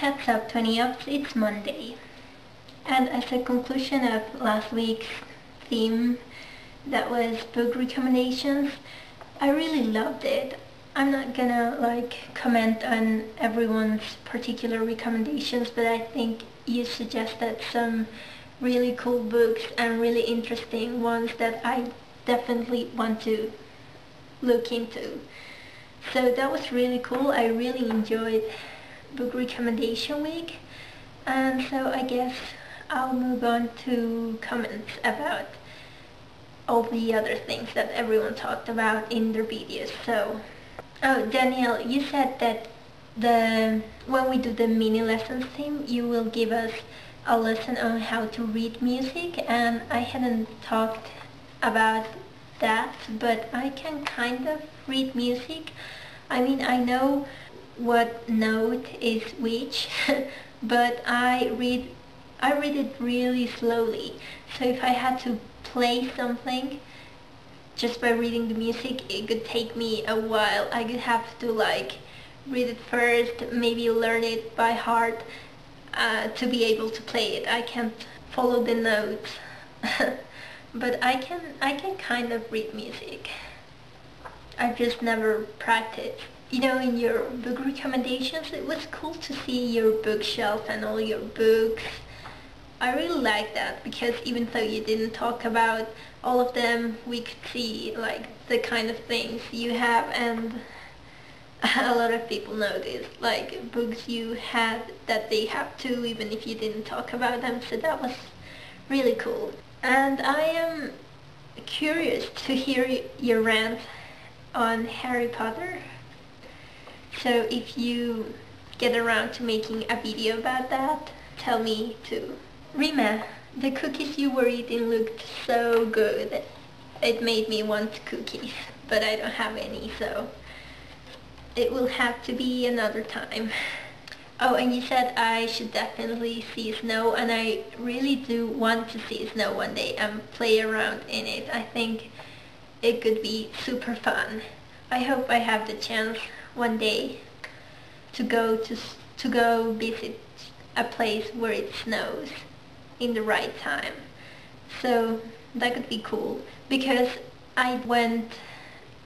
Heads up 20 ups, it's Monday. And as a conclusion of last week's theme, that was book recommendations, I really loved it. I'm not gonna comment on everyone's particular recommendations, but I think you suggested some really cool books and really interesting ones that I definitely want to look into. So that was really cool. I really enjoyed book recommendation week, and so I guess I'll move on to comments about all the other things that everyone talked about in their videos. So, oh Danielle, you said that when we do the mini lessons theme, you will give us a lesson on how to read music, and I hadn't talked about that, but I can kind of read music. I mean, I know what note is which, but I read it really slowly. So if I had to play something just by reading the music, it could take me a while. I could have to read it first, maybe learn it by heart to be able to play it. I can't follow the notes. But I can kind of read music. I've just never practiced. You know, in your book recommendations, it was cool to see your bookshelf and all your books. I really like that, because even though you didn't talk about all of them, we could see the kind of things you have, and a lot of people noticed books you had that they have too, even if you didn't talk about them. So that was really cool. And I am curious to hear your rant on Harry Potter. So if you get around to making a video about that, tell me too. Rima, the cookies you were eating looked so good. It made me want cookies, but I don't have any, so it will have to be another time. Oh, and you said I should definitely see snow, and I really do want to see snow one day and play around in it. I think it could be super fun. I hope I have the chance one day to go visit a place where it snows in the right time. So that could be cool, because I went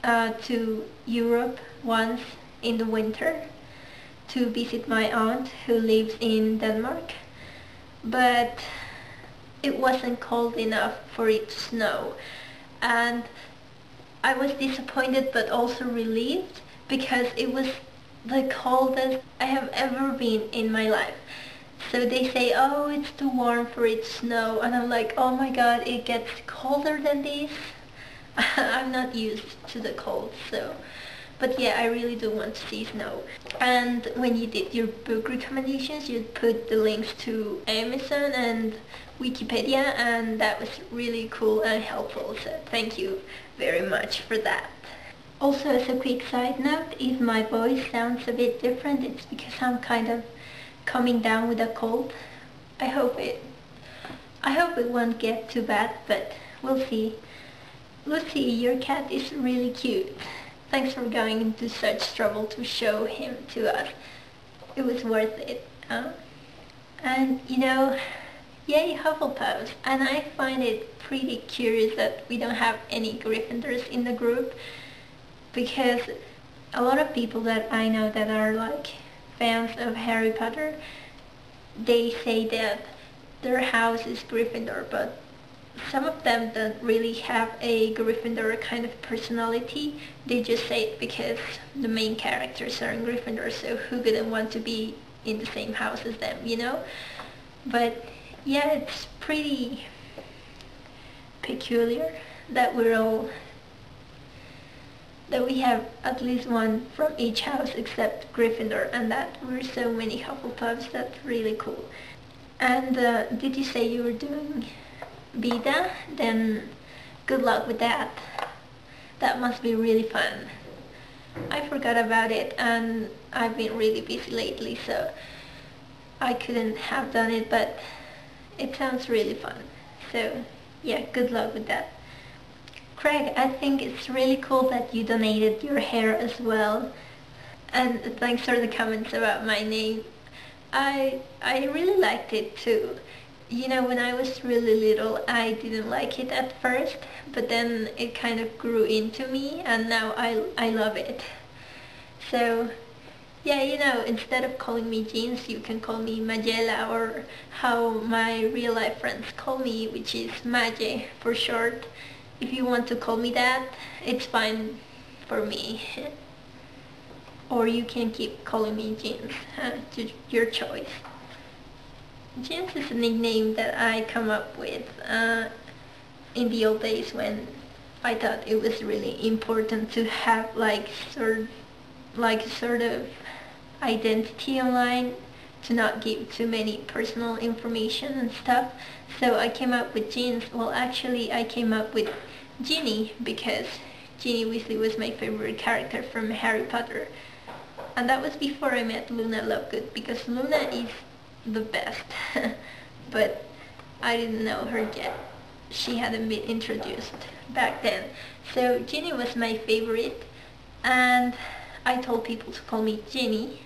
to Europe once in the winter to visit my aunt who lives in Denmark, but it wasn't cold enough for it to snow, and I was disappointed but also relieved, because it was the coldest I have ever been in my life. So they say, oh, it's too warm for it to snow, and I'm like, oh my god, it gets colder than this? I'm not used to the cold, so. But yeah, I really do want to see snow. And when you did your book recommendations, you put the links to Amazon and Wikipedia, and that was really cool and helpful, so thank you very much for that. Also, as a quick side note, if my voice sounds a bit different, it's because I'm kind of coming down with a cold. I hope it won't get too bad, but we'll see. Lucy, your cat is really cute. Thanks for going into such trouble to show him to us. It was worth it. And you know, yay Hufflepuffs. And I find it pretty curious that we don't have any Gryffindors in the group, because a lot of people that I know that are fans of Harry Potter, they say that their house is Gryffindor, but some of them don't really have a Gryffindor kind of personality. They just say it because the main characters are in Gryffindor, so who wouldn't want to be in the same house as them, you know? But yeah, it's pretty peculiar that we have at least one from each house except Gryffindor, and that we're so many Hufflepuffs. That's really cool. And did you say you were doing Beta? Then good luck with that. That must be really fun. I forgot about it, and I've been really busy lately, so I couldn't have done it, but it sounds really fun. So yeah, good luck with that. Craig, I think it's really cool that you donated your hair as well. And thanks for the comments about my name. I really liked it too. You know, when I was really little, I didn't like it at first, but then it kind of grew into me, and now I love it. So, yeah, you know, instead of calling me Ginz, you can call me Magella, or how my real life friends call me, which is Maje for short. If you want to call me that, it's fine for me. Or you can keep calling me Ginz, your choice. Ginz is a nickname that I come up with in the old days when I thought it was really important to have sort of identity online, to not give too many personal information and stuff. So I came up with Ginz. Well, actually I came up with Ginny because Ginny Weasley was my favorite character from Harry Potter. And that was before I met Luna Lovegood, because Luna is the best. But I didn't know her yet. She hadn't been introduced back then. So Ginny was my favorite, and I told people to call me Ginny.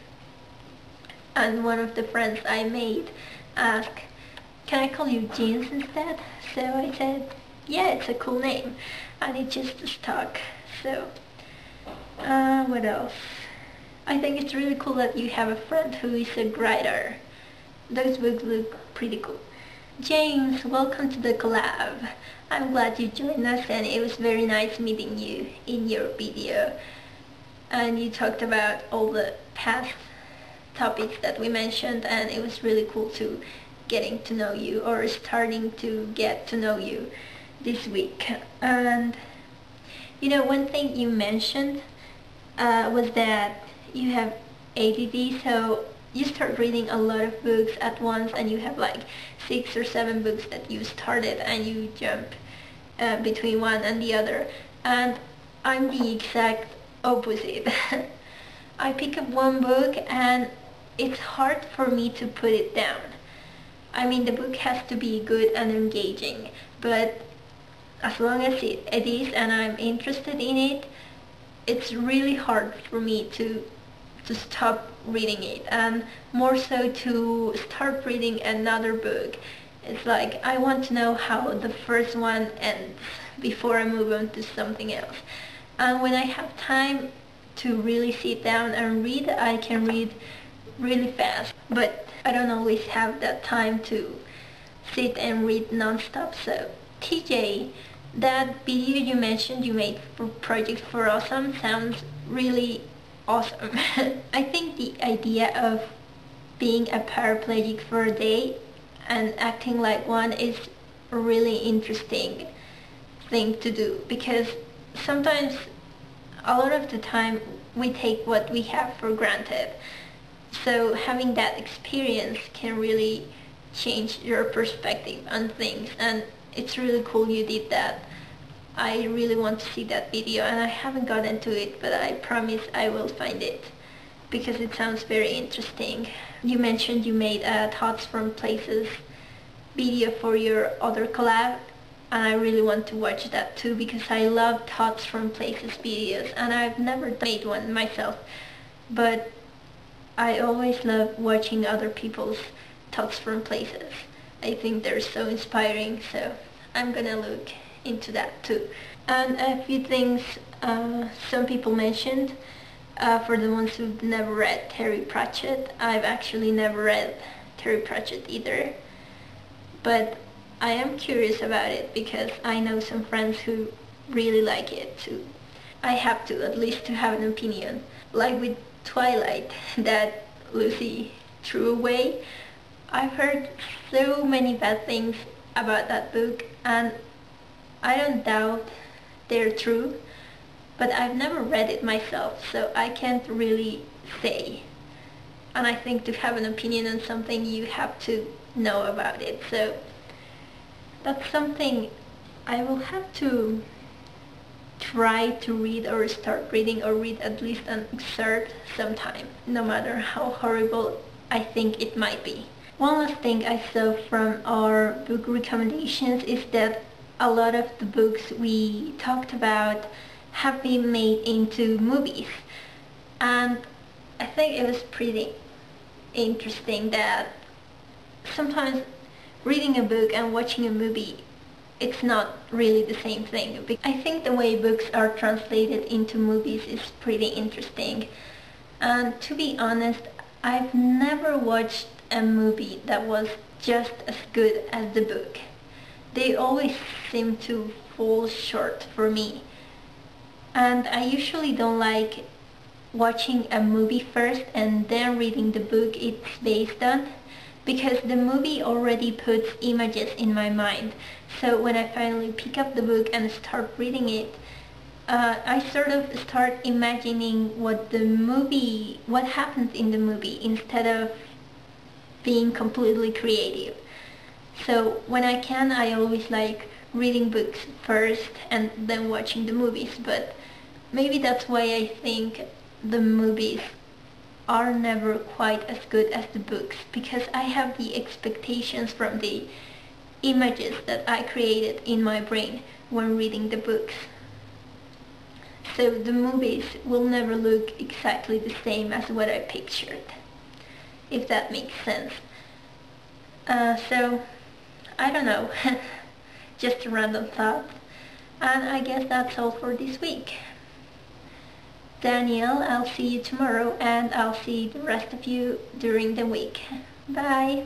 And one of the friends I made asked, can I call you Ginz instead? So I said, yeah, it's a cool name. And it just stuck. So, what else? I think it's really cool that you have a friend who is a writer. Those books look pretty cool. James, welcome to the collab. I'm glad you joined us, and it was very nice meeting you in your video. And you talked about all the past topics that we mentioned, and it was really cool to getting to know you, or starting to get to know you this week. And you know, one thing you mentioned was that you have ADD, so you start reading a lot of books at once, and you have like 6 or 7 books that you started, and you jump between one and the other. And I'm the exact opposite. I pick up one book and it's hard for me to put it down. I mean, the book has to be good and engaging, but as long as it is and I'm interested in it, it's really hard for me to stop reading it, and more so to start reading another book. It's like I want to know how the first one ends before I move on to something else. And when I have time to really sit down and read, I can read really fast, but I don't always have that time to sit and read non-stop. So TJ, that video you mentioned you made for Project for Awesome sounds really awesome. I think the idea of being a paraplegic for a day and acting like one is a really interesting thing to do, because sometimes, a lot of the time, we take what we have for granted. So having that experience can really change your perspective on things, and it's really cool you did that. I really want to see that video, and I haven't gotten to it, but I promise I will find it because it sounds very interesting. You mentioned you made a Thoughts from Places video for your other collab, and I really want to watch that too, because I love Thoughts from Places videos, and I've never made one myself, but I always love watching other people's thoughts from places. I think they're so inspiring, so I'm gonna look into that too. And a few things some people mentioned, for the ones who've never read Terry Pratchett. I've actually never read Terry Pratchett either, but I am curious about it because I know some friends who really like it too. I have to, at least to have an opinion. Like with Twilight that Lucy threw away, I've heard so many bad things about that book, and I don't doubt they're true, but I've never read it myself, so I can't really say. And I think to have an opinion on something, you have to know about it, so that's something I will have to try to read, or start reading, or read at least an excerpt sometime, no matter how horrible I think it might be. One last thing I saw from our book recommendations is that a lot of the books we talked about have been made into movies, and I think it was pretty interesting that sometimes reading a book and watching a movie, it's not really the same thing. I think the way books are translated into movies is pretty interesting. And to be honest, I've never watched a movie that was just as good as the book. They always seem to fall short for me. And I usually don't like watching a movie first and then reading the book it's based on, because the movie already puts images in my mind. So when I finally pick up the book and start reading it, I sort of start imagining what happens in the movie instead of being completely creative. So when I can, I always like reading books first and then watching the movies, but maybe that's why I think the movies are never quite as good as the books, because I have the expectations from the images that I created in my brain when reading the books. So the movies will never look exactly the same as what I pictured, if that makes sense. So I don't know, just a random thought. And I guess that's all for this week. Danielle, I'll see you tomorrow, and I'll see the rest of you during the week. Bye!